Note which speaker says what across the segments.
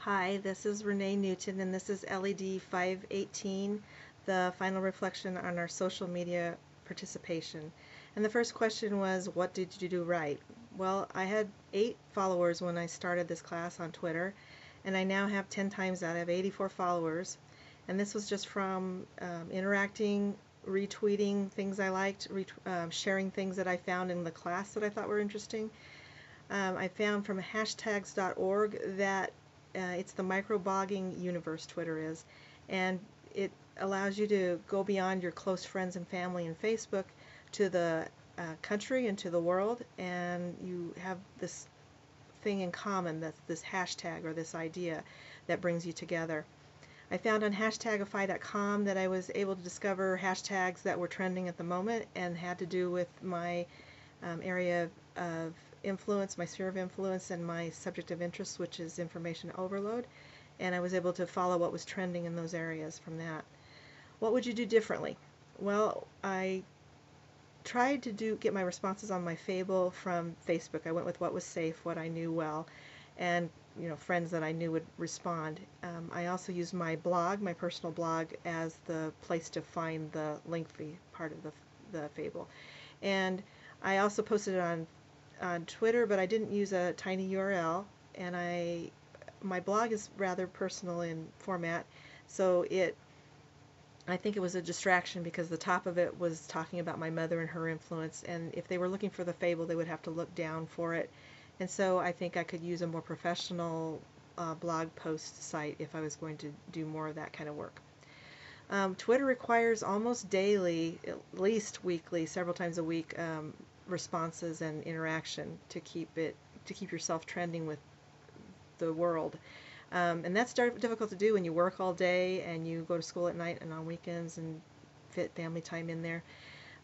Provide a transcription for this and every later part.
Speaker 1: Hi, this is Renee Newton, and this is LED 518, the final reflection on our social media participation. And the first question was, what did you do right? Well, I had 8 followers when I started this class on Twitter, and I now have 10 times that. I have 84 followers. And this was just from interacting, retweeting things I liked, sharing things that I found in the class that I thought were interesting. I found from hashtags.org that it's the microblogging universe, Twitter is, and it allows you to go beyond your close friends and family in Facebook to the country and to the world, and you have this thing in common, that's this hashtag or this idea that brings you together. I found on hashtagify.com that I was able to discover hashtags that were trending at the moment and had to do with my area of influence, my sphere of influence, and my subject of interest, which is information overload. And I was able to follow what was trending in those areas from that. What would you do differently? Well, I tried to get my responses on my Fable from Facebook. I went with what was safe, what I knew well, and friends that I knew would respond. I also used my blog, my personal blog, as the place to find the lengthy part of the Fable. And I also posted it on Twitter, but I didn't use a tiny URL, and my blog is rather personal in format, so I think it was a distraction because the top of it was talking about my mother and her influence, and if they were looking for the Fable, they would have to look down for it. And so I think I could use a more professional blog post site if I was going to do more of that kind of work. Twitter requires almost daily, at least weekly, several times a week, responses and interaction to keep yourself trending with the world. And that's difficult to do when you work all day and you go to school at night and on weekends and fit family time in there.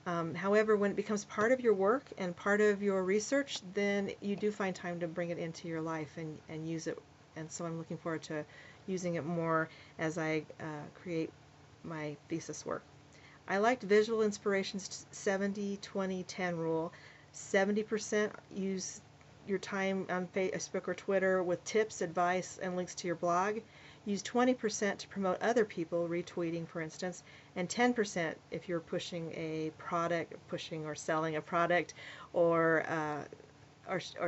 Speaker 1: However, when it becomes part of your work and part of your research, then you do find time to bring it into your life and use it. And so I'm looking forward to using it more as I create my thesis work. I liked Visual Inspiration's 70-20-10 rule. 70% use your time on Facebook or Twitter with tips, advice, and links to your blog. Use 20% to promote other people, retweeting for instance, and 10% if you're pushing a product, pushing or selling a product, or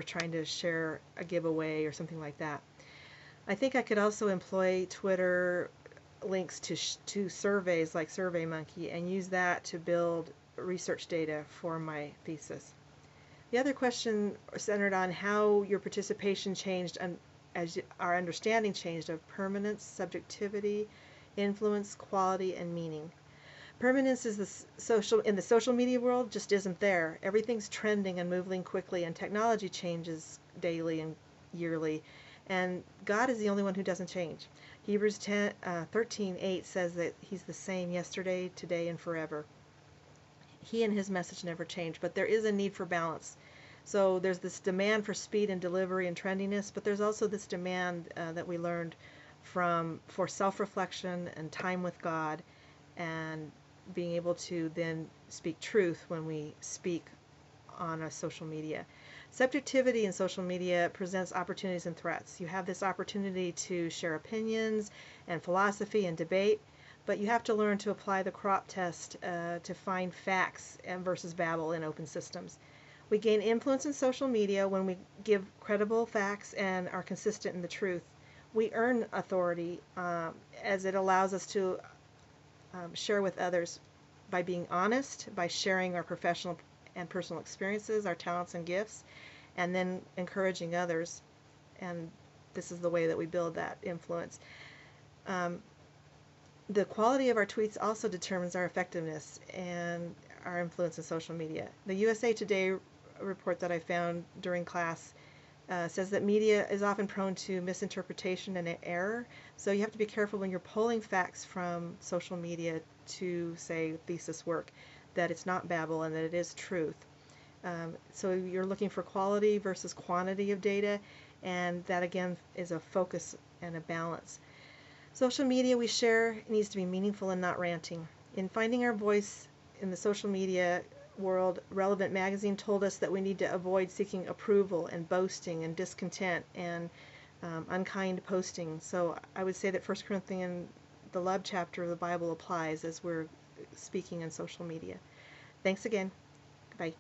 Speaker 1: trying to share a giveaway or something like that. I think I could also employ Twitter links to surveys like SurveyMonkey and use that to build research data for my thesis. The other question centered on how your participation changed and as our understanding changed of permanence, subjectivity, influence, quality, and meaning. Permanence is in the social media world just isn't there. Everything's trending and moving quickly, and technology changes daily and yearly, and God is the only one who doesn't change. Hebrews 13:8 says that He's the same yesterday, today, and forever. He and His message never change, but there is a need for balance. So there's this demand for speed and delivery and trendiness, but there's also this demand that we learned for self-reflection and time with God, and being able to then speak truth when we speak on a social media. Subjectivity in social media presents opportunities and threats. You have this opportunity to share opinions and philosophy and debate, but you have to learn to apply the crop test to find facts versus babble in open systems. We gain influence in social media when we give credible facts and are consistent in the truth. We earn authority as it allows us to share with others by being honest, by sharing our professional and personal experiences, our talents and gifts, and then encouraging others. And this is the way that we build that influence. The quality of our tweets also determines our effectiveness and our influence in social media. The USA Today report that I found during class says that media is often prone to misinterpretation and error, so you have to be careful when you're pulling facts from social media to, say, thesis work, that it's not babble and that it is truth. So you're looking for quality versus quantity of data, and that again is a focus and a balance. Social media we share needs to be meaningful and not ranting. In finding our voice in the social media world, Relevant Magazine told us that we need to avoid seeking approval and boasting and discontent and unkind posting. So I would say that First Corinthians, the love chapter of the Bible, applies as we're speaking in social media. Thanks again. Bye.